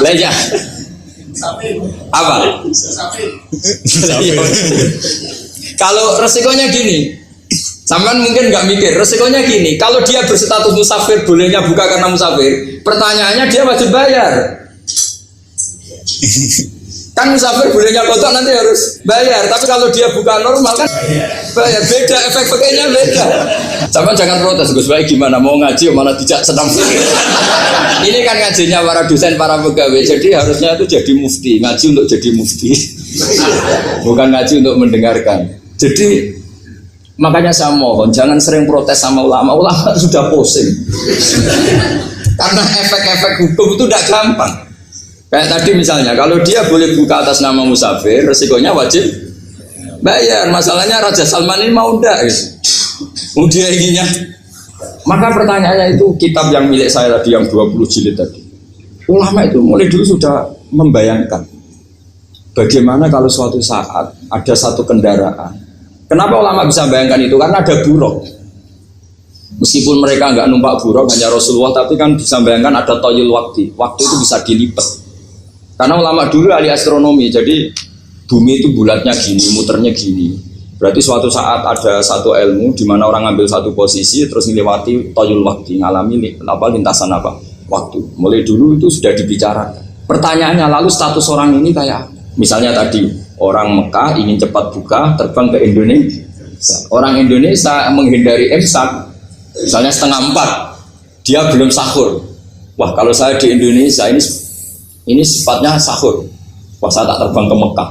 Leja. Apa? Kalau resikonya gini, sampean mungkin nggak mikir. Resikonya gini, kalau dia berstatus musafir, bolehnya buka karena musafir. Pertanyaannya dia wajib bayar. Kan musafir bolehnya kotor nanti harus bayar, tapi kalau dia buka normal kan bayar. Beda, efek-efeknya beda. Sama jangan protes, Gus Baik gimana mau ngaji malah tidak sedang. Ini kan ngajinya para dosen, para pegawai, jadi harusnya itu jadi mufti, ngaji untuk jadi mufti, bukan ngaji untuk mendengarkan. Jadi makanya saya mohon jangan sering protes sama ulama sudah pusing. Karena efek-efek hukum itu tidak gampang. Kayak tadi misalnya, kalau dia boleh buka atas nama musafir, resikonya wajib bayar. Masalahnya Raja Salman ini mau enggak? Mau dia inginnya. Maka pertanyaannya itu kitab yang milik saya tadi, yang 20 jilid tadi. Ulama itu mulai dulu sudah membayangkan bagaimana kalau suatu saat ada satu kendaraan. Kenapa ulama bisa bayangkan itu? Karena ada buruk. Meskipun mereka nggak numpak buruk, hanya Rasulullah, tapi kan bisa bayangkan ada toyul waktu. Waktu itu bisa dilipat. Karena ulama dulu ahli astronomi, jadi bumi itu bulatnya gini, muternya gini. Berarti suatu saat ada satu ilmu di mana orang ambil satu posisi terus melewati toyul waktu, ngalami lintasan waktu. Mulai dulu itu sudah dibicarakan. Pertanyaannya lalu status orang ini kayak, misalnya tadi orang Mekah ingin cepat buka terbang ke Indonesia. Orang Indonesia menghindari imsak, misalnya 3:30, dia belum sahur. Wah kalau saya di Indonesia ini sifatnya sahur. Wah saya tak terbang ke Mekah.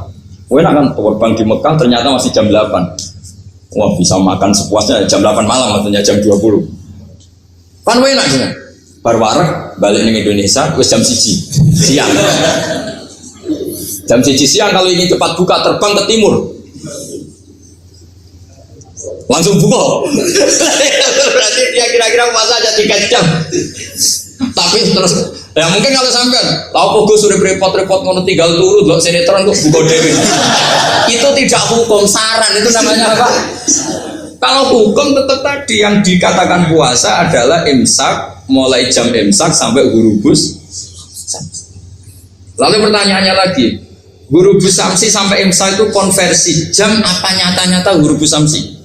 Enak kan terbang di Mekah ternyata masih jam 8. Wah bisa makan sepuasnya jam 8 malam artinya jam 20. Kan enak ya. Barwarek balik ke Indonesia wis jam 1 siang. Jam 1 siang kalau ingin cepat buka terbang ke timur. Langsung buka. Berarti dia kira-kira puasa aja 3 jam. Tapi terus ya mungkin kalau sampean tahu kok sudah repot-repot ngono tinggal turu lho sinetron kok buka dhewe. Itu tidak hukum, saran itu namanya apa? Kalau hukum tetap tadi yang dikatakan puasa adalah imsak, mulai jam imsak sampai hurubus. Lalu pertanyaannya lagi, hurubus samsi sampai imsak itu konversi jam apa nyata-nyata hurubus samsi?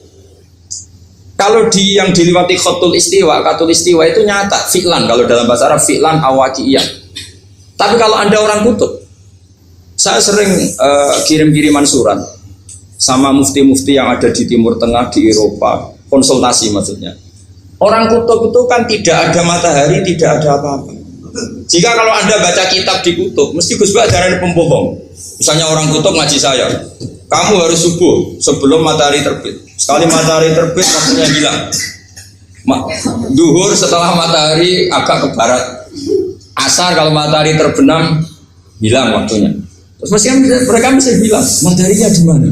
Kalau yang diliwati khatul istiwa itu nyata, fi'lan, kalau dalam bahasa Arab fi'lan awaqiyah. Tapi kalau Anda orang kutub, saya sering kirim-kiriman surat. sama mufti-mufti yang ada di Timur Tengah, di Eropa, konsultasi maksudnya. Orang kutub itu kan tidak ada matahari, tidak ada apa-apa. Jika kalau Anda baca kitab di kutub, mesti Gus Bak ajaran pembohong. Misalnya orang kutub ngaji saya, kamu harus subuh sebelum matahari terbit. Sekali matahari terbit, waktunya hilang. Duhur setelah matahari agak ke barat. Asar kalau matahari terbenam, hilang waktunya. Terus mereka mesti bilang, mataharinya di mana?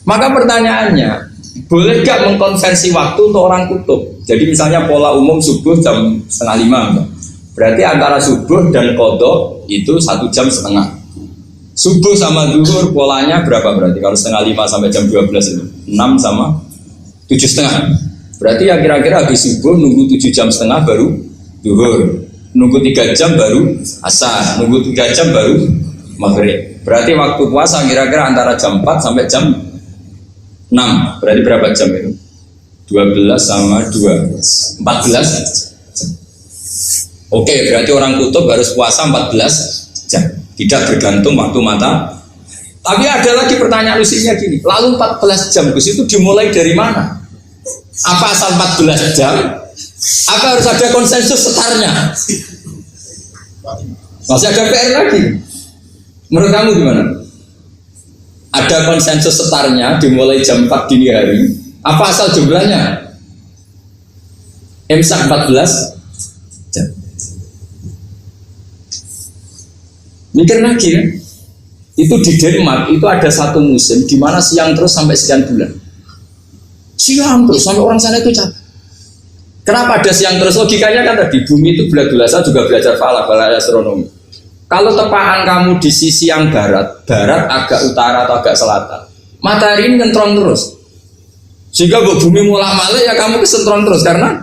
Maka pertanyaannya, boleh gak mengkonversi waktu untuk orang kutub? Jadi misalnya pola umum subuh jam 4:30, berarti antara subuh dan qadha itu 1 jam setengah. Subuh sama zuhur polanya berapa berarti? Kalau 4:30 sampai jam 12 itu 6 sama 7:30. Berarti ya kira-kira habis subuh nunggu 7 jam setengah baru zuhur, nunggu 3 jam baru asar, nunggu 3 jam baru maghrib. Berarti waktu puasa kira-kira antara jam 4 sampai jam 6. Berarti berapa jam itu? 12 sama 2 14 jam. Oke, berarti orang kutub harus puasa 14 jam. Tidak bergantung waktu mata. Tapi ada lagi pertanyaan lucunya gini, lalu 14 jam Gus itu dimulai dari mana? Apa asal 14 jam? Apa harus ada konsensus setarnya? Masih ada PR lagi. Menurut kamu gimana? Ada konsensus setarnya dimulai jam 4 dini hari. Apa asal jumlahnya? Imsak 14 jam. Mikir lagi kan? Itu di Denmark itu ada satu musim di mana siang terus sampai sekian bulan. Siang terus sampai orang sana itu capek. Kenapa ada siang terus? Logikanya kan tadi bumi itu bulat-bulat, juga belajar falak, astronomi. Kalau tepaan kamu di sisi yang barat agak utara atau agak selatan, matahari ini ngentrong terus. Sehingga bumi mulak malik ya kamu kesentrong terus karena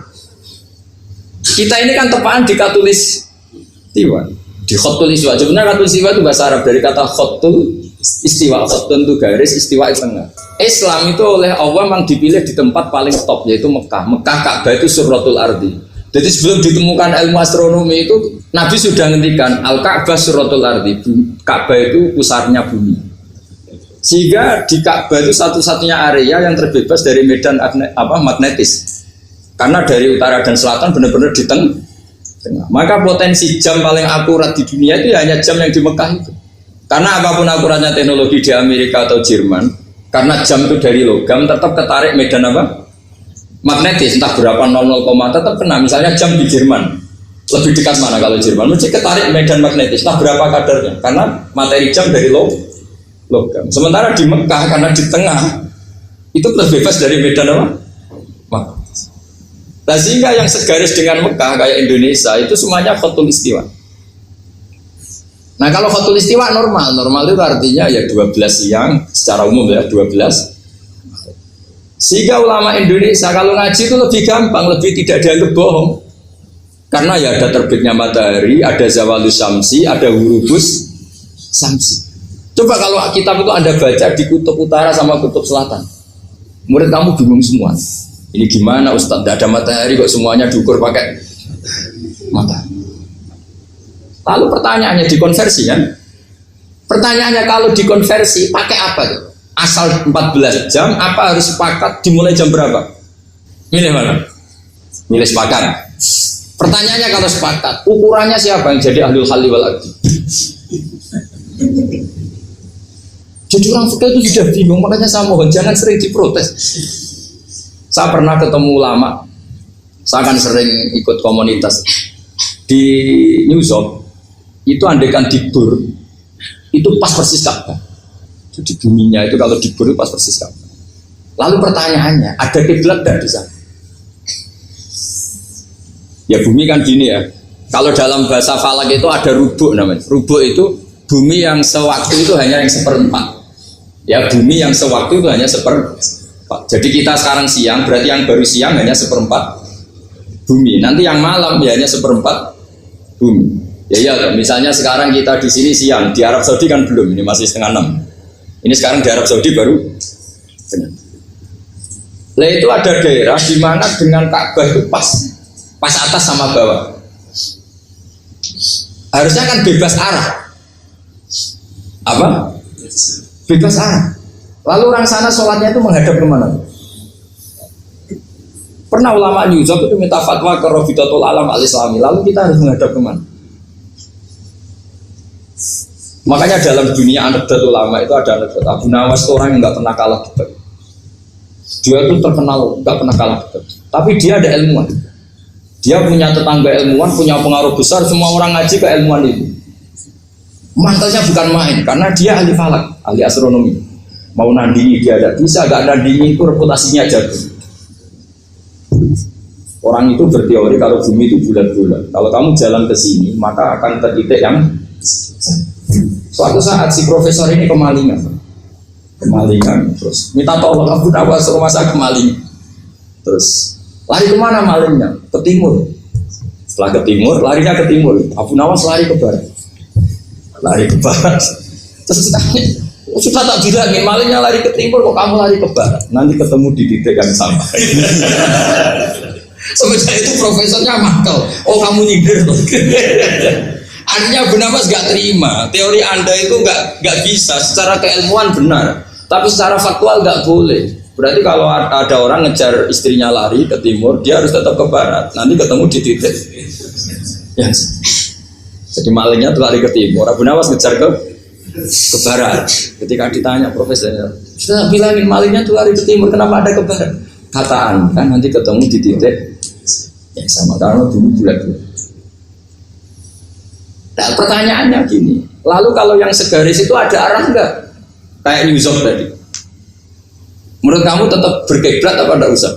kita ini kan tepaan di khatulistiwa, di khatulistiwa. Sebenarnya khatulistiwa itu bahasa Arab dari kata khatul istiwa, khatun itu garis, istiwa itu tengah. Islam itu oleh Allah memang dipilih di tempat paling top yaitu Mekah. Mekah Ka'bah itu surratul ardi. Jadi sebelum ditemukan ilmu astronomi itu Nabi sudah ngendikan Al-Ka'bah surratul ardi. Ka'bah itu pusarnya bumi. Sehingga di Ka'bah itu satu-satunya area yang terbebas dari medan magnetis. Karena dari utara dan selatan benar-benar di tengah. Maka potensi jam paling akurat di dunia itu hanya jam yang di Mekah itu. Karena apapun akuratnya teknologi di Amerika atau Jerman, karena jam itu dari logam tetap ketarik medan apa? Magnetis, entah berapa 00, tetap kena. Misalnya jam di Jerman lebih dekat mana kalau Jerman? Mesti ketarik medan magnetis, entah berapa kadarnya. Karena materi jam dari logam. Sementara di Mekah karena di tengah itu terbebas dari medan apa? Magnetis. Nah, sehingga yang segaris dengan Mekah kayak Indonesia itu semuanya khatul istiwa. Nah kalau khatul istiwa normal itu artinya ya 12 siang secara umum ya 12. Sehingga ulama Indonesia kalau ngaji itu lebih gampang, lebih tidak dianggap bohong. Karena ya ada terbitnya matahari, ada zawalus syamsi, ada hurubus syamsi. Coba kalau kitab itu Anda baca di kutub utara sama kutub selatan, murid kamu bingung semua. Ini gimana Ustaz, tidak ada matahari kok semuanya diukur pakai matahari. Lalu pertanyaannya dikonversi kan? Pertanyaannya kalau dikonversi pakai apa tuh? Asal 14 jam, apa harus sepakat dimulai jam berapa? Milih mana? Milih sepakat. Pertanyaannya kalau sepakat, ukurannya siapa yang jadi ahlul halli wal aqdi? Jadi orang fikih itu sudah bingung, makanya saya mohon jangan sering diprotes. Saya pernah ketemu ulama, saya kan sering ikut komunitas di New York. Itu andaikan dibur itu pas persis Ka'bah. Jadi buminya itu kalau dibur itu pas persis Ka'bah. Lalu pertanyaannya, ada kiblat tidak di sana? Ya bumi kan gini ya. Kalau dalam bahasa falak itu ada rubuk namanya. Rubuk itu bumi yang sewaktu itu hanya yang 1/4. Ya bumi yang sewaktu itu hanya 1/4. Jadi kita sekarang siang, berarti yang baru siang hanya 1/4 bumi. Nanti yang malam ya hanya 1/4 bumi. Ya, misalnya sekarang kita di sini siang, di Arab Saudi kan belum, ini masih 5:30. Ini sekarang di Arab Saudi baru. Lah itu ada daerah di mana dengan Ka'bah itu pas atas sama bawah. Harusnya kan bebas arah. Apa? bebas arah. Lalu orang sana sholatnya itu menghadap kemana? Pernah ulama Yusuf itu minta fatwa ke Rabitatul Alam Al-Islami, lalu kita harus menghadap kemana? Makanya dalam dunia anekdot ulama itu ada anekdot Abu Nawas itu orang yang nggak pernah kalah debat. Dia itu terkenal nggak pernah kalah debat, tapi dia ada ilmuwan. Dia punya tetangga ilmuwan, punya pengaruh besar, semua orang ngaji ke ilmuwan itu. Mantelnya bukan main, karena dia ahli falak, ahli astronomi. Mau nandingi dia tidak bisa, nggak nandingi itu reputasinya jatuh. Orang itu berteori kalau bumi itu bulat-bulat. Kalau kamu jalan ke sini, maka akan ke titik yang suatu saat si profesor ini kemalingan, terus minta tolong Abu Nawas rumah saya kemalingan. Terus lari kemana malingnya? Ke timur. Setelah ke timur, larinya ke timur. Abu Nawas lari ke barat. Terus tanya, sudah tak bilangin malingnya lari ke timur, kok kamu lari ke barat? Nanti ketemu di titik yang sama. Semenjak itu profesornya makal. Oh kamu nyindir. Artinya Abu Nawas gak terima teori anda itu gak bisa. Secara keilmuan benar, tapi secara faktual gak boleh. Berarti kalau ada orang ngejar istrinya lari ke timur, dia harus tetap ke barat. Nanti ketemu di titik. Yes. Jadi malingnya tuh lari ke timur, Abu Nawas ngejar ke barat. Ketika ditanya profesornya, sudah bilangin malingnya tuh lari ke timur, kenapa ada ke barat? Kataan kan nanti ketemu di titik yang sama karena dulu bulat-bulat. Nah, pertanyaannya gini, lalu kalau yang segaris itu ada arah enggak? Kayak Yusuf tadi. Menurut kamu tetap berkiblat apa enggak usah?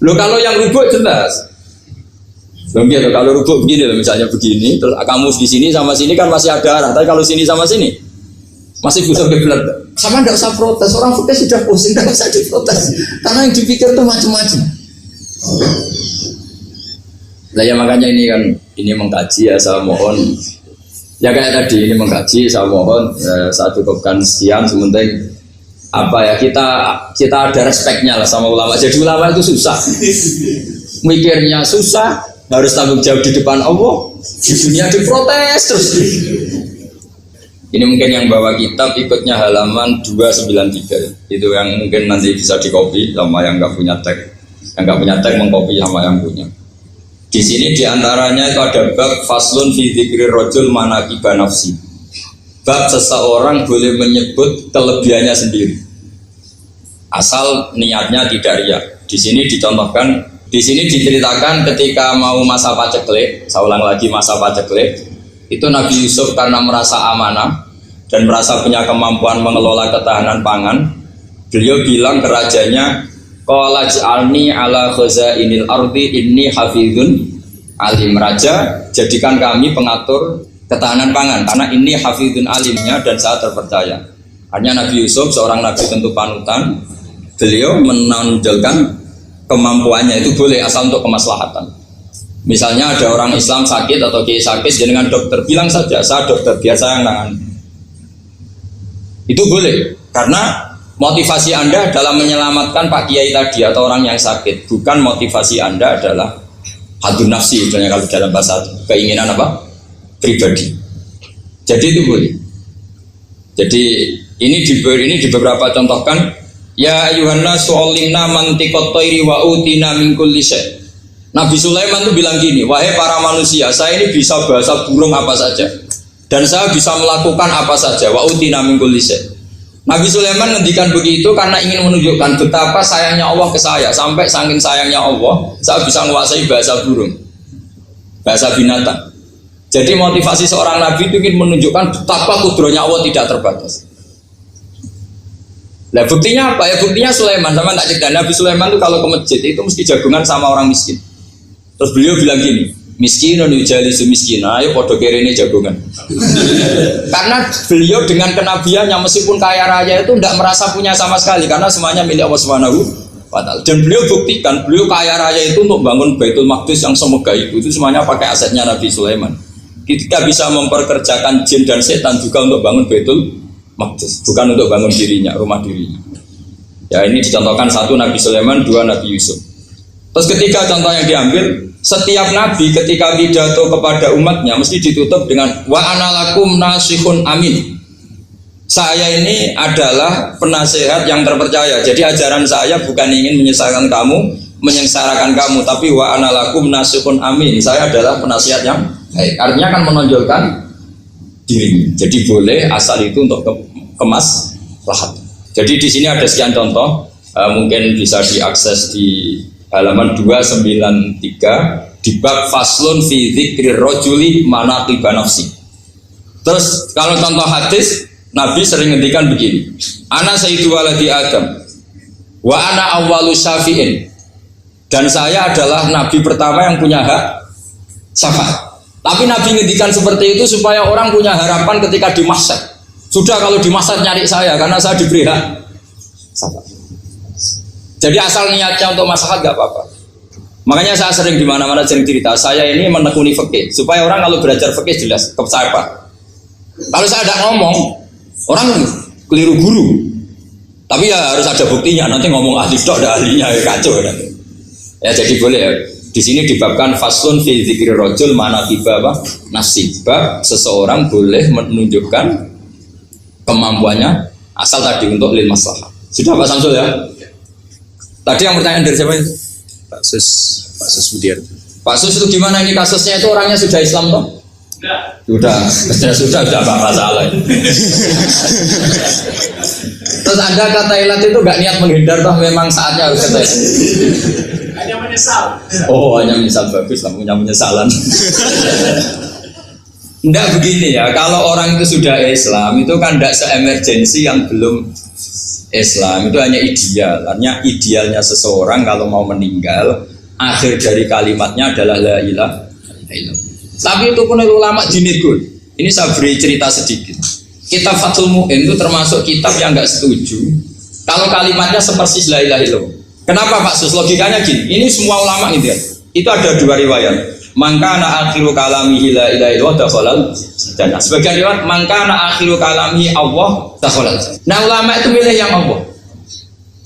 Loh kalau yang rubuk jelas. Belum gitu, kalau rubuk begini loh, misalnya begini, terus kamu di sini sama sini kan masih ada arah. Tapi kalau sini sama sini masih bisa kiblat. Sama enggak usah protes, orang protes sudah pusing, enggak usah diprotes. Karena yang dipikir itu macam-macam. Nah ya makanya ini mengkaji ya, saya mohon ya kayak tadi ini mengkaji, saya mohon saya cukupkan sekian. Sementing apa ya, kita ada respeknya lah sama ulama. Jadi ulama itu susah, mikirnya susah, harus tanggung jawab di depan Allah, di dunia diprotes terus. Ini mungkin yang bawa kitab ikutnya halaman 293. Itu yang mungkin nanti bisa dikopi sama yang nggak punya tag. Yang nggak punya tag mengkopi sama yang punya. Di sini diantaranya itu ada bab faslun fi dzikri rajul manaqiba nafsi. Bab seseorang boleh menyebut kelebihannya sendiri, asal niatnya tidak riya. Di sini dicontohkan, di sini diceritakan ketika mau masa paceklik. Saya ulang lagi, masa paceklik itu Nabi Yusuf karena merasa amanah dan merasa punya kemampuan mengelola ketahanan pangan, beliau bilang ke rajanya, qala ja'alni ala khazainil ardi inni hafizun alim. Raja, jadikan kami pengatur ketahanan pangan karena ini hafizun alimnya dan saya terpercaya. Hanya Nabi Yusuf seorang nabi tentu panutan, beliau menonjolkan kemampuannya itu boleh asal untuk kemaslahatan. Misalnya ada orang Islam sakit atau kiai sakit, dengan dokter bilang saja saya dokter, biar saya yang nangani. Itu boleh karena motivasi Anda dalam menyelamatkan Pak Kiai tadi atau orang yang sakit, bukan motivasi Anda adalah hadun nafsi, misalnya kalau dalam bahasa keinginan apa? Pribadi. Jadi itu boleh. Jadi ini di beberapa contohkan, ya ayuhanna su'alimna mantiqat thairi wa utina min kulli syai'. Nabi Sulaiman itu bilang gini, wahai para manusia, saya ini bisa bahasa burung apa saja dan saya bisa melakukan apa saja, wa utina min kulli syai'. Nabi Sulaiman ngendikan begitu karena ingin menunjukkan betapa sayangnya Allah ke saya. Sampai saking sayangnya Allah, saya bisa menguasai bahasa burung, bahasa binatang. Jadi motivasi seorang Nabi itu ingin menunjukkan betapa kudrohnya Allah tidak terbatas. Nah buktinya apa ya? Buktinya Sulaiman, sama tak cerita, Nabi Sulaiman itu kalau ke masjid itu mesti jagungan sama orang miskin. Terus beliau bilang gini, miskinun yujalisu miskin, ayo podo kerene jagungan. Karena beliau dengan kenabiannya meskipun kaya raya itu tidak merasa punya sama sekali karena semuanya milik Allah Subhanahu wa Ta'ala. Dan beliau buktikan beliau kaya raya itu untuk bangun Baitul Maqdis yang semegah itu semuanya pakai asetnya Nabi Sulaiman. Kita bisa memperkerjakan jin dan setan juga untuk bangun Baitul Maqdis, bukan untuk bangun dirinya, rumah dirinya. Ya ini dicontohkan satu Nabi Sulaiman, dua Nabi Yusuf. Terus ketika contoh yang diambil, setiap nabi ketika pidato kepada umatnya mesti ditutup dengan wa analakum nasihun amin. Saya ini adalah penasehat yang terpercaya. Jadi ajaran saya bukan ingin menyengsarakan kamu, tapi wa ana lakum nasihun amin. Saya adalah penasihat yang baik. Artinya akan menonjolkan diri. Jadi boleh asal itu untuk kemas lahat. Jadi di sini ada sekian contoh, mungkin bisa diakses di halaman 293 di bab faslun fi dzikri rajuli manaqib nafsi. Terus kalau contoh hadis, Nabi sering ngendikan begini, ana sayyidu waladi Adam wa ana awwalu syafi'in, dan saya adalah nabi pertama yang punya hak syafaat. Tapi Nabi ngendikan seperti itu supaya orang punya harapan ketika di mahsyar. Sudah kalau di mahsyar nyari saya karena saya diberi hak syafaat. Jadi asal niatnya untuk maslahat gak apa-apa. Makanya saya sering di mana-mana sering cerita, saya ini menekuni fikih supaya orang kalau belajar fikih jelas ke saya Pak. Kalau saya tidak ngomong, orang keliru guru. Tapi ya harus ada buktinya. Nanti ngomong ahli tok ada ahlinya ya kacau kan. Ya jadi boleh ya. Di sini dibabkan faslun fi dzikri rajul manaqiba nasibah, seseorang boleh menunjukkan kemampuannya asal tadi untuk lil maslahah. Sudah Pak Samsul ya? Tadi yang pertanyaan dari siapa itu? Pak Sus Budiar. Pak Sus itu gimana ini kasusnya, itu orangnya sudah Islam toh? Sudah apa masalah. Terus Anda ke Thailand itu gak niat menghindar toh, memang saatnya harus ke Thailand. Hanya menyesal. Oh, hanya menyesal, bagus lah, punya penyesalan. Enggak begini ya, kalau orang itu sudah Islam itu kan enggak se-emergensi yang belum Islam, itu hanya ideal. Artinya idealnya seseorang kalau mau meninggal, akhir dari kalimatnya adalah la ilaha illallah. Tapi itu pun ulama dinego. Ini saya beri cerita sedikit. Kitab Fathul Mu'in itu termasuk kitab yang enggak setuju kalau kalimatnya sepersis la ilaha illallah. Kenapa Pak Sus? Logikanya gini, ini semua ulama gitu ya. Itu ada dua riwayat. Mangkana akhiru kalamihi la ilaha illallah dakhalal jannah. Sebagian riwayat mangkana akhiru kalamihi Allah dakhalal. Nah, ulama itu milih yang Allah.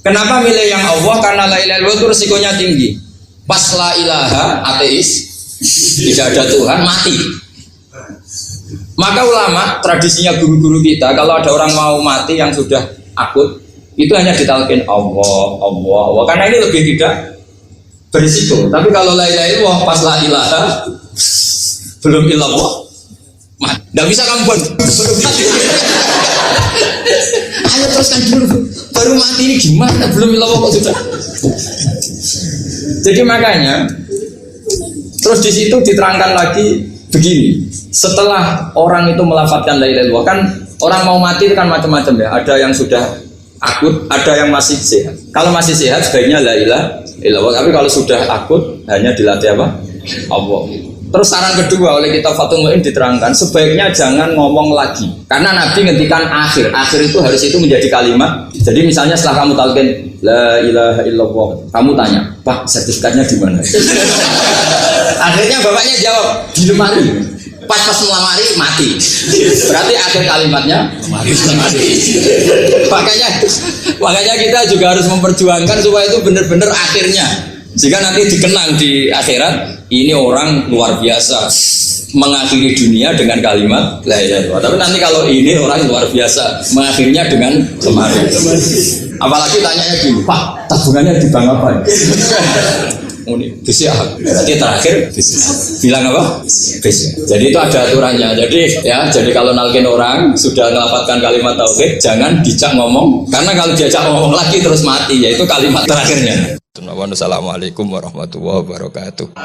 Kenapa milih yang Allah? Karena la ilaha illallah itu resikonya tinggi. Pas la ilaha ateis, tidak ada Tuhan, mati. Maka ulama, tradisinya guru-guru kita, kalau ada orang mau mati yang sudah akut, itu hanya ditalkin Allah. Karena ini lebih tidak berisiko. Tapi kalau la ilaha illallah pas la ilaha belum illallah, tidak bisa kamu buat. Ayo teruskan dulu, baru mati ini gimana? Belum illallah kok sudah. Jadi makanya terus di situ diterangkan lagi begini. Setelah orang itu melafadzkan la ilaha illallah, kan orang mau mati itu kan macam-macam ya. Ada yang sudah akut, ada yang masih sehat. Kalau masih sehat sebaiknya la ilaha illallah. Tapi kalau sudah akut hanya dilatih apa? Allah. Terus saran kedua oleh kitab Fathul Mu'in diterangkan sebaiknya jangan ngomong lagi. Karena Nabi ngendikan akhir. Akhir itu harus itu menjadi kalimat. Jadi misalnya setelah kamu talqin la ilaha illallah, kamu tanya, "Pak, sertifikatnya di mana?" Akhirnya bapaknya jawab, "Di lemari." Pas melamari mati. Berarti akhir kalimatnya mati. Makanya kita juga harus memperjuangkan supaya itu benar-benar akhirnya. Jika nanti dikenang di akhirat, ini orang luar biasa mengakhiri dunia dengan kalimat la ilaha illallah. Tapi nanti kalau ini orang luar biasa mengakhirinya dengan kemarin. Apalagi tanyanya gini, "Pak, tabungannya di bank apa?" Bisa, berarti terakhir bilang apa? Bisa. Jadi itu ada aturannya. Jadi kalau nalkin orang sudah melafadzkan kalimat tauhid, jangan dijak ngomong, karena kalau diajak ngomong lagi terus mati, yaitu kalimat terakhirnya. Assalamualaikum warahmatullahi wabarakatuh.